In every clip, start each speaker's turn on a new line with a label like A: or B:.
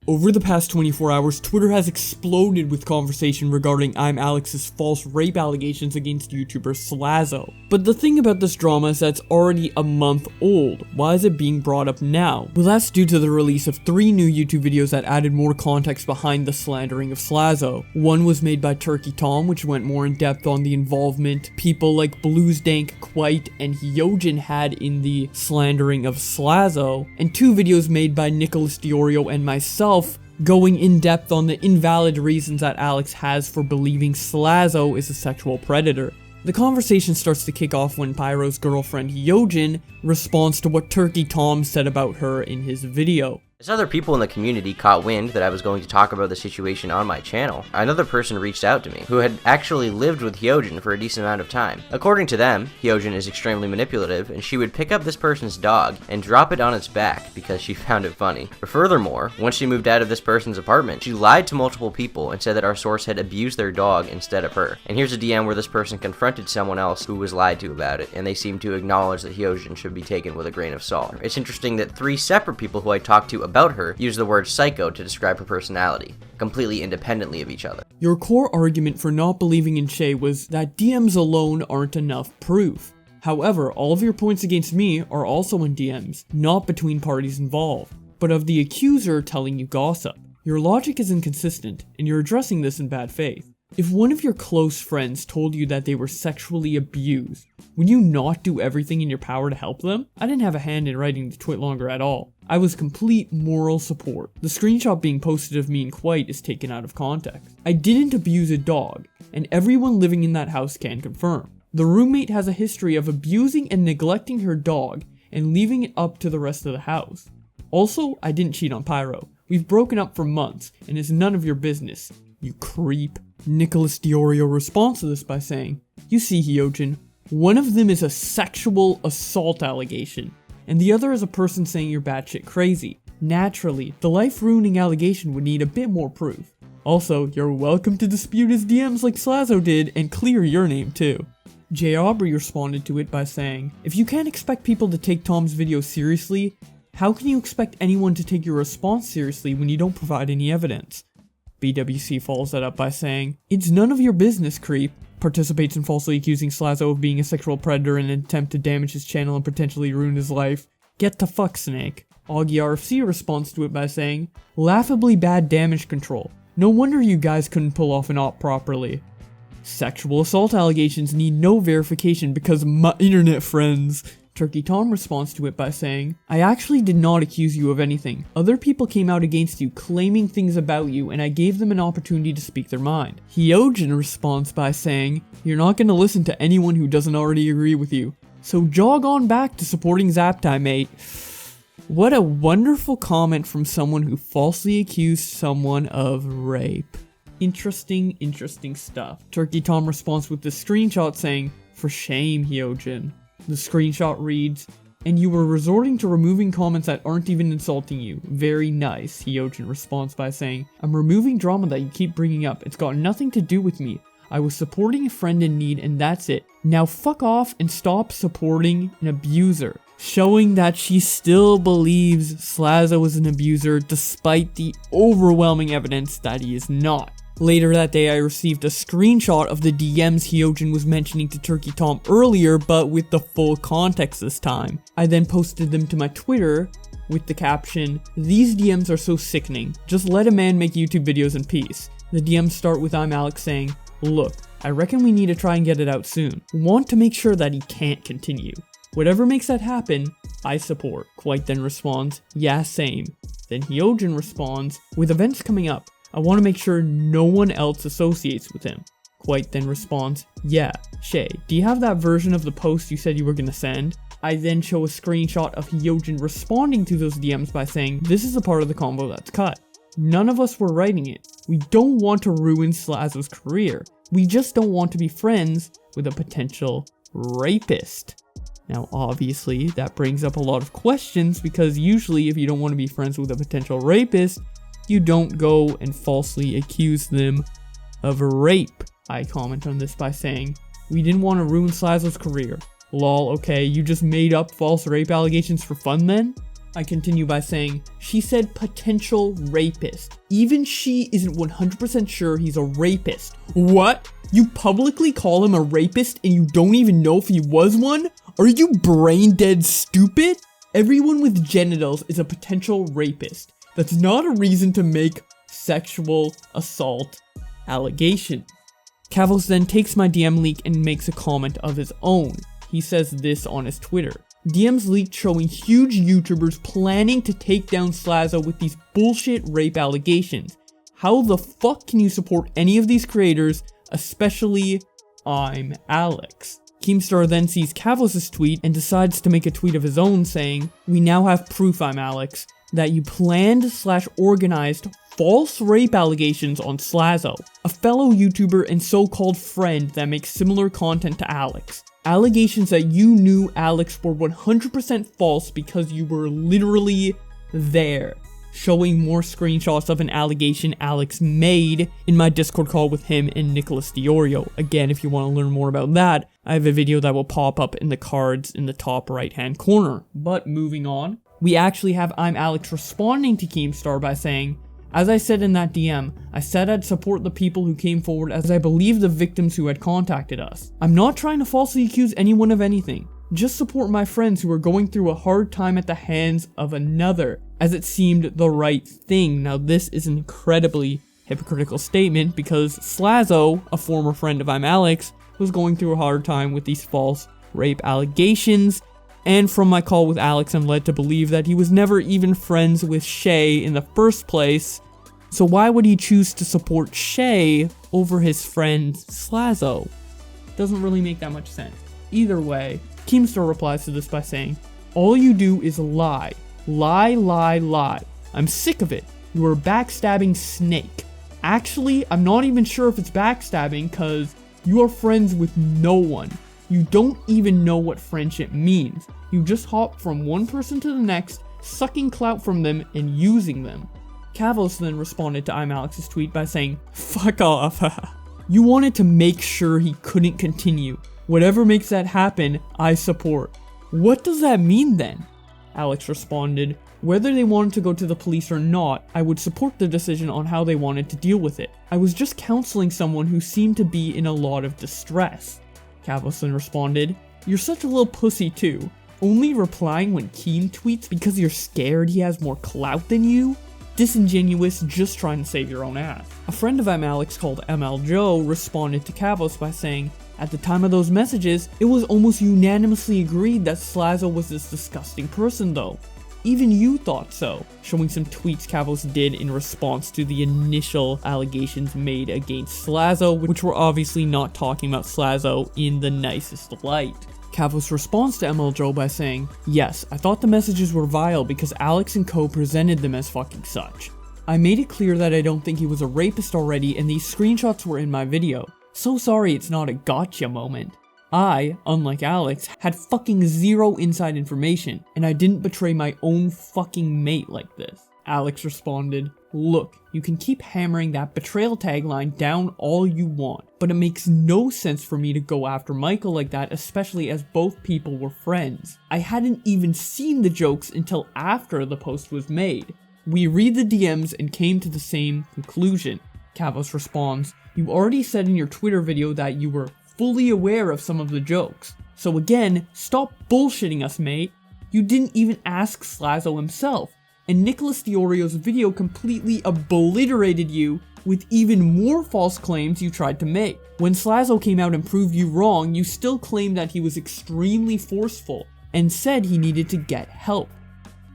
A: Over the past 24 hours, Twitter has exploded with conversation regarding ImAllexx's false rape allegations against YouTuber Slazo. But the thing about this drama is that it's already a month old. Why is it being brought up now? Well, that's due to the release of 3 new YouTube videos that added more context behind the slandering of Slazo. One was made by Turkey Tom, which went more in depth on the involvement people like Bluesdank, Quite, and Hyojin had in the slandering of Slazo, and 2 videos made by Nicholas Diorio and myself going in depth on the invalid reasons that Alex has for believing Slazo is a sexual predator. The conversation starts to kick off when Pyro's girlfriend Hyojin responds to what Turkey Tom said about her in his video.
B: As other people in the community caught wind that I was going to talk about the situation on my channel, another person reached out to me, who had actually lived with Hyojin for a decent amount of time. According to them, Hyojin is extremely manipulative, and she would pick up this person's dog and drop it on its back because she found it funny. Furthermore, once she moved out of this person's apartment, she lied to multiple people and said that our source had abused their dog instead of her. And here's a DM where this person confronted someone else who was lied to about it, and they seemed to acknowledge that Hyojin should be taken with a grain of salt. It's interesting that 3 separate people who I talked to about her use the word psycho to describe her personality, completely independently of each other.
A: Your core argument for not believing in Shay was that DMs alone aren't enough proof. However, all of your points against me are also in DMs, not between parties involved, but of the accuser telling you gossip. Your logic is inconsistent, and you're addressing this in bad faith. If one of your close friends told you that they were sexually abused, would you not do everything in your power to help them? I didn't have a hand in writing the twit longer at all. I was complete moral support. The screenshot being posted of me and Quite is taken out of context. I didn't abuse a dog, and everyone living in that house can confirm. The roommate has a history of abusing and neglecting her dog and leaving it up to the rest of the house. Also, I didn't cheat on Pyro. We've broken up for months, and it's none of your business, you creep. Nicholas Diorio responds to this by saying, "You see, Hyojin, one of them is a sexual assault allegation, and the other is a person saying you're batshit crazy. Naturally, the life-ruining allegation would need a bit more proof. Also, you're welcome to dispute his DMs like Slazo did, and clear your name too." J. Aubrey responded to it by saying, "If you can't expect people to take Tom's video seriously, how can you expect anyone to take your response seriously when you don't provide any evidence?" BWC follows that up by saying, "It's none of your business, creep. Participates in falsely accusing Slazo of being a sexual predator in an attempt to damage his channel and potentially ruin his life. Get the fuck, Snake." Augie RFC responds to it by saying, "Laughably bad damage control. No wonder you guys couldn't pull off an op properly. Sexual assault allegations need no verification because my internet friends." Turkey Tom responds to it by saying, "I actually did not accuse you of anything. Other people came out against you, claiming things about you, and I gave them an opportunity to speak their mind." Hyojin responds by saying, "You're not going to listen to anyone who doesn't already agree with you. So jog on back to supporting Zaptai, mate." What a wonderful comment from someone who falsely accused someone of rape. Interesting stuff. Turkey Tom responds with this screenshot saying, "For shame, Hyojin." The screenshot reads, "And you were resorting to removing comments that aren't even insulting you. Very nice." Hyojin responds by saying, "I'm removing drama that you keep bringing up. It's got nothing to do with me. I was supporting a friend in need and that's it. Now fuck off and stop supporting an abuser." Showing that she still believes Slazo is an abuser despite the overwhelming evidence that he is not. Later that day, I received a screenshot of the DMs Hyojin was mentioning to Turkey Tom earlier, but with the full context this time. I then posted them to my Twitter with the caption, "These DMs are so sickening. Just let a man make YouTube videos in peace." The DMs start with ImAllexx saying, "Look, I reckon we need to try and get it out soon. Want to make sure that he can't continue. Whatever makes that happen, I support." Quite then responds, "Yeah, same." Then Hyojin responds, "With events coming up, I want to make sure no one else associates with him." Quite then responds, "Yeah, Shay, do you have that version of the post you said you were going to send?" I then show a screenshot of Hyojin responding to those DMs by saying, "This is the part of the combo that's cut. None of us were writing it. We don't want to ruin Slazo's career. We just don't want to be friends with a potential rapist." Now, obviously, that brings up a lot of questions because usually if you don't want to be friends with a potential rapist, you don't go and falsely accuse them of rape. I comment on this by saying, "We didn't want to ruin Slazo's career. Lol, okay, you just made up false rape allegations for fun then?" I continue by saying, she said potential rapist. Even she isn't 100% sure he's a rapist. What? You publicly call him a rapist and you don't even know if he was one? Are you brain dead stupid? Everyone with genitals is a potential rapist. That's not a reason to make sexual assault allegations. Kavos then takes my DM leak and makes a comment of his own. He says this on his Twitter. DMs leaked showing huge YouTubers planning to take down Slazo with these bullshit rape allegations. How the fuck can you support any of these creators, especially ImAllexx? Keemstar then sees Kavos' tweet and decides to make a tweet of his own saying, "We now have proof, ImAllexx, that you planned/organized false rape allegations on Slazo, a fellow YouTuber and so-called friend that makes similar content to Alex. Allegations that you knew Alex were 100% false because you were literally there." Showing more screenshots of an allegation Alex made in my Discord call with him and Nicholas Diorio. Again, if you want to learn more about that, I have a video that will pop up in the cards in the top right hand corner. But moving on, we actually have ImAllexx responding to Keemstar by saying, "As I said in that DM, I said I'd support the people who came forward as I believe the victims who had contacted us. I'm not trying to falsely accuse anyone of anything. Just support my friends who are going through a hard time at the hands of another, as it seemed the right thing." Now this is an incredibly hypocritical statement because Slazo, a former friend of ImAllexx, was going through a hard time with these false rape allegations. And from my call with Alex, I'm led to believe that he was never even friends with Shay in the first place. So why would he choose to support Shay over his friend Slazo? Doesn't really make that much sense. Either way, Keemstar replies to this by saying, "All you do is lie. Lie, lie, lie. I'm sick of it. You are a backstabbing snake. Actually, I'm not even sure if it's backstabbing because you are friends with no one. You don't even know what friendship means. You just hop from one person to the next, sucking clout from them and using them." Kavos then responded to ImAllexx's tweet by saying, "Fuck off. You wanted to make sure he couldn't continue. Whatever makes that happen, I support." What does that mean then? Alex responded, "Whether they wanted to go to the police or not, I would support their decision on how they wanted to deal with it. I was just counseling someone who seemed to be in a lot of distress." Kavos then responded, "You're such a little pussy too. Only replying when Keem tweets because you're scared he has more clout than you? Disingenuous, just trying to save your own ass." A friend of ImAllexx called ML Joe responded to Kavos by saying, "At the time of those messages, it was almost unanimously agreed that Slazo was this disgusting person though. Even you thought so," showing some tweets Kavos did in response to the initial allegations made against Slazo, which were obviously not talking about Slazo in the nicest light. Kavos responds to ML Joe by saying, "Yes, I thought the messages were vile because Alex and co presented them as fucking such. I made it clear that I don't think he was a rapist already and these screenshots were in my video. So sorry it's not a gotcha moment. I, unlike Alex, had fucking zero inside information, and I didn't betray my own fucking mate like this." Alex responded, "Look, you can keep hammering that betrayal tagline down all you want, but it makes no sense for me to go after Michael like that, especially as both people were friends. I hadn't even seen the jokes until after the post was made. We read the DMs and came to the same conclusion." Kavos responds, "You already said in your Twitter video that you were fully aware of some of the jokes. So again, stop bullshitting us, mate. You didn't even ask Slazo himself. And Nicholas Diorio's video completely obliterated you with even more false claims you tried to make. When Slazo came out and proved you wrong, you still claimed that he was extremely forceful and said he needed to get help.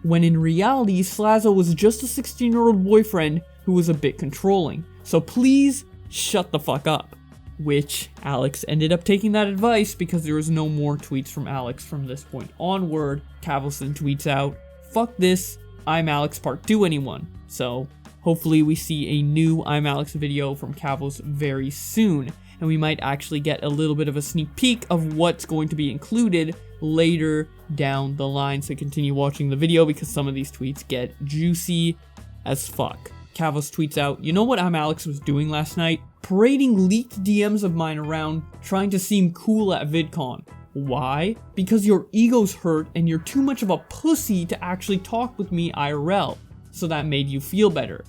A: When in reality, Slazo was just a 16-year-old boyfriend who was a bit controlling. So please, shut the fuck up." Which Alex ended up taking that advice because there was no more tweets from Alex from this point onward. Kavos then tweets out, "Fuck this, ImAllexx part 2 anyone." So hopefully we see a new ImAllexx video from Kavos very soon, and we might actually get a little bit of a sneak peek of what's going to be included later down the line. So continue watching the video because some of these tweets get juicy as fuck. Kavos tweets out, "You know what ImAllexx was doing last night? Parading leaked DMs of mine around, trying to seem cool at VidCon. Why? Because your ego's hurt and you're too much of a pussy to actually talk with me IRL, so that made you feel better.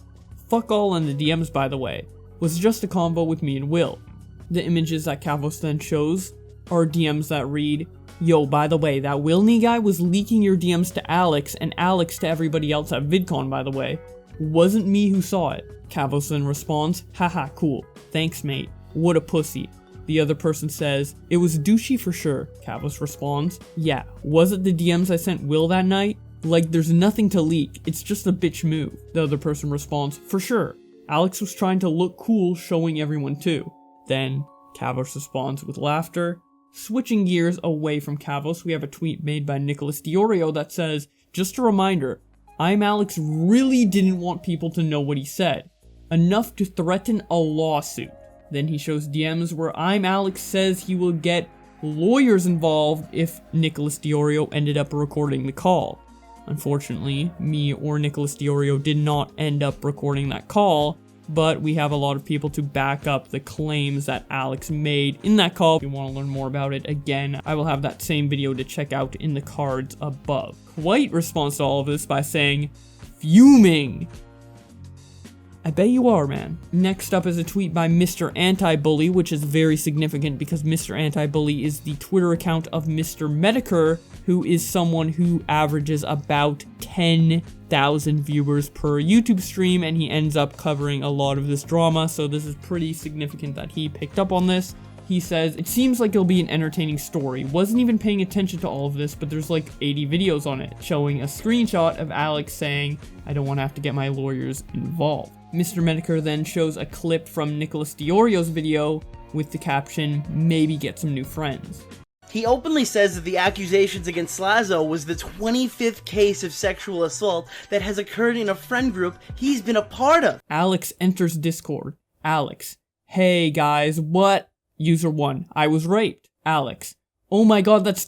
A: Fuck all in the DMs, by the way. Was just a convo with me and Will. The images that Kavos then shows are DMs that read, "Yo, by the way, that Wilney guy was leaking your DMs to Alex and Alex to everybody else at VidCon, by the way. Wasn't me who saw it." Kavos then responds, "Haha, cool. Thanks, mate. What a pussy." The other person says, "It was douchey for sure." Kavos responds, "Yeah, was it the DMs I sent Will that night? Like, there's nothing to leak. It's just a bitch move." The other person responds, "For sure. Alex was trying to look cool, showing everyone too." Then Kavos responds with laughter. Switching gears away from Kavos, we have a tweet made by Nicholas Diorio that says, "Just a reminder, ImAllexx really didn't want people to know what he said. Enough to threaten a lawsuit." Then he shows DMs where ImAllexx says he will get lawyers involved if Nicholas Diorio ended up recording the call. Unfortunately, me or Nicholas Diorio did not end up recording that call, but we have a lot of people to back up the claims that Alex made in that call. If you want to learn more about it, again, I will have that same video to check out in the cards above. White responds to all of this by saying, "Fuming." I bet you are, man. Next up is a tweet by Mr. Anti-Bully, which is very significant because Mr. Anti-Bully is the Twitter account of Mr. Medicare, who is someone who averages about 10,000 viewers per YouTube stream, and he ends up covering a lot of this drama, so this is pretty significant that he picked up on this. He says, "It seems like it'll be an entertaining story. Wasn't even paying attention to all of this, but there's like 80 videos on it," showing a screenshot of Alex saying, "I don't want to have to get my lawyers involved." Mr. Medicare then shows a clip from Nicholas Diorio's video with the caption, "Maybe get some new friends."
C: He openly says that the accusations against Slazo was the 25th case of sexual assault that has occurred in a friend group he's been a part of.
A: Alex enters Discord. Alex, "Hey guys, what?" User 1, "I was raped." Alex, "Oh my god, that's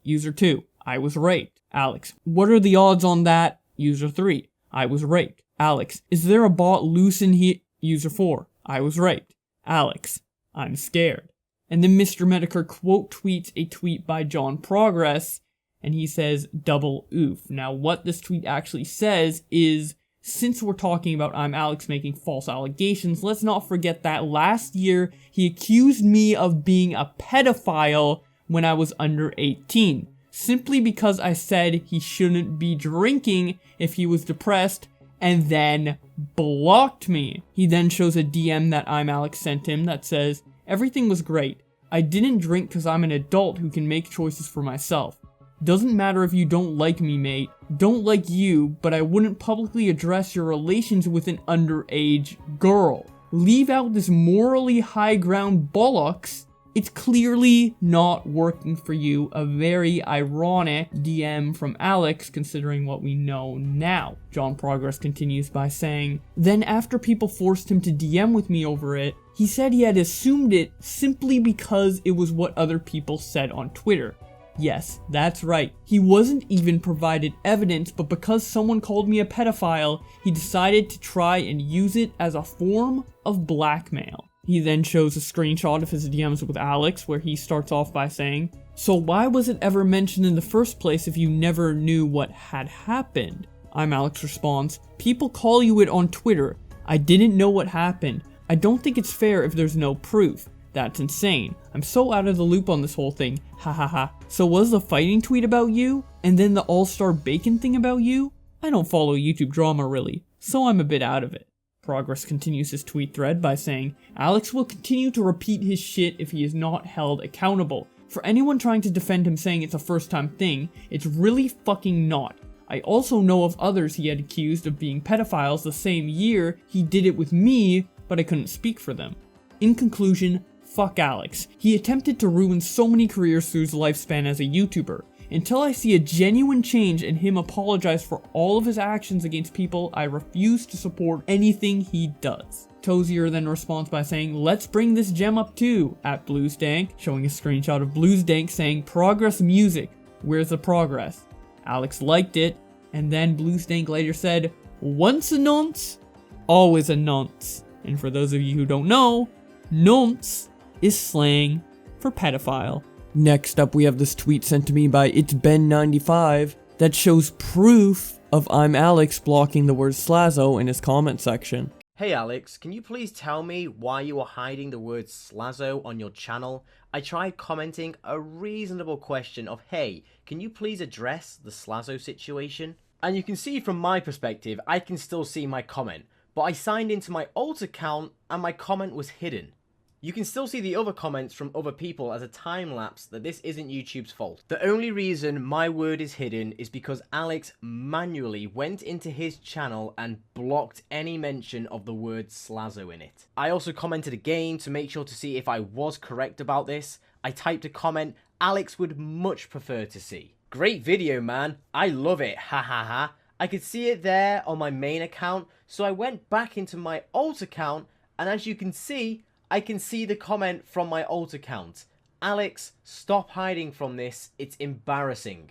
A: User 2, "I was raped." Alex, "What are the odds on that?" User 3, "I was raped." Alex, "Is there a bot loose in here?" User 4, "I was raped." Alex, "I'm scared." And then Mr. Medicare quote tweets a tweet by John Progress, and he says, "Double oof." Now what this tweet actually says is, since we're talking about ImAllexx making false allegations, let's not forget that last year he accused me of being a pedophile when I was under 18, simply because I said he shouldn't be drinking if he was depressed, and then blocked me. He then shows a DM that ImAllexx sent him that says, "Everything was great. I didn't drink because I'm an adult who can make choices for myself. Doesn't matter if you don't like me, mate. Don't like you, but I wouldn't publicly address your relations with an underage girl. Leave out this morally high ground bollocks. It's clearly not working for you." A very ironic DM from Alex, considering what we know now. John Progress continues by saying, "Then after people forced him to DM with me over it, he said he had assumed it simply because it was what other people said on Twitter." Yes, that's right. He wasn't even provided evidence, but because someone called me a pedophile, he decided to try and use it as a form of blackmail. He then shows a screenshot of his DMs with Alex, where he starts off by saying, "So why was it ever mentioned in the first place if you never knew what had happened?" ImAllexx responds, "People call you it on Twitter. I didn't know what happened. I don't think it's fair if there's no proof. That's insane. I'm so out of the loop on this whole thing. Ha ha ha. So was the fighting tweet about you? And then the All-Star Bacon thing about you? I don't follow YouTube drama really, so I'm a bit out of it." Progress continues his tweet thread by saying, "Alex will continue to repeat his shit if he is not held accountable. For anyone trying to defend him saying it's a first time thing, it's really fucking not. I also know of others he had accused of being pedophiles the same year he did it with me, but I couldn't speak for them. In conclusion, fuck Alex. He attempted to ruin so many careers through his lifespan as a YouTuber. Until I see a genuine change and him apologize for all of his actions against people, I refuse to support anything he does." Tozier then responds by saying, "Let's bring this gem up too," at Bluesdank, showing a screenshot of Bluesdank saying, "Progress music. Where's the progress?" Alex liked it, and then Bluesdank later said, "Once a nonce, always a nonce." And for those of you who don't know, nonce is slang for pedophile. Next up, we have this tweet sent to me by It'sBen95 that shows proof of ImAllexx blocking the word Slazo in his comment section.
D: Hey Alex, can you please tell me why you are hiding the word Slazo on your channel? I tried commenting a reasonable question of, hey, can you please address the Slazo situation? And you can see from my perspective, I can still see my comment, but I signed into my alt account and my comment was hidden. You can still see the other comments from other people as a time lapse that this isn't YouTube's fault. The only reason my word is hidden is because Alex manually went into his channel and blocked any mention of the word Slazo in it. I also commented again to make sure to see if I was correct about this. I typed a comment Alex would much prefer to see. Great video, man. I love it. Ha ha ha. I could see it there on my main account, so I went back into my alt account, and as you can see, I can see the comment from my alt account. Alex, stop hiding from this. It's embarrassing.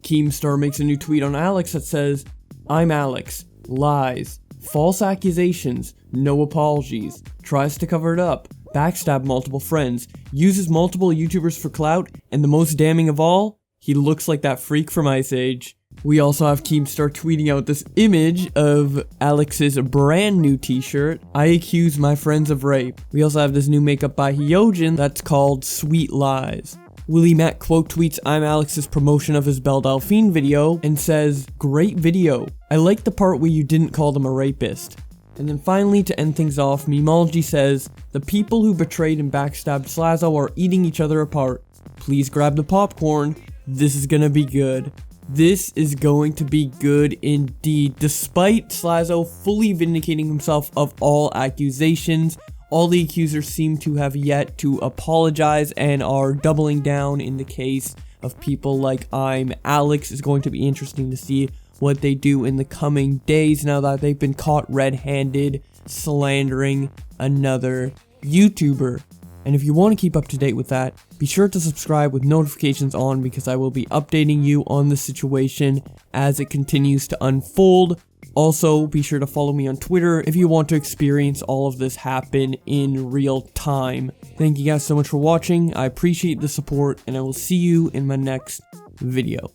A: Keemstar makes a new tweet on Alex that says, ImAllexx, lies, false accusations, no apologies, tries to cover it up, backstab multiple friends, uses multiple YouTubers for clout, and the most damning of all, he looks like that freak from Ice Age. We also have Keemstar tweeting out this image of Alex's brand new t-shirt, I accuse my friends of rape. We also have this new makeup by Hyojin that's called Sweet Lies. Willie Matt quote tweets ImAllexx's promotion of his Belle Delphine video and says, great video. I like the part where you didn't call them a rapist. And then finally, to end things off, Memeology says, the people who betrayed and backstabbed Slazo are eating each other apart. Please grab the popcorn. This is gonna be good. This is going to be good indeed. Despite Slazo fully vindicating himself of all accusations, all the accusers seem to have yet to apologize and are doubling down in the case of people like ImAllexx. It's going to be interesting to see what they do in the coming days now that they've been caught red-handed slandering another YouTuber. And if you want to keep up to date with that, be sure to subscribe with notifications on because I will be updating you on the situation as it continues to unfold. Also, be sure to follow me on Twitter if you want to experience all of this happen in real time. Thank you guys so much for watching. I appreciate the support, and I will see you in my next video.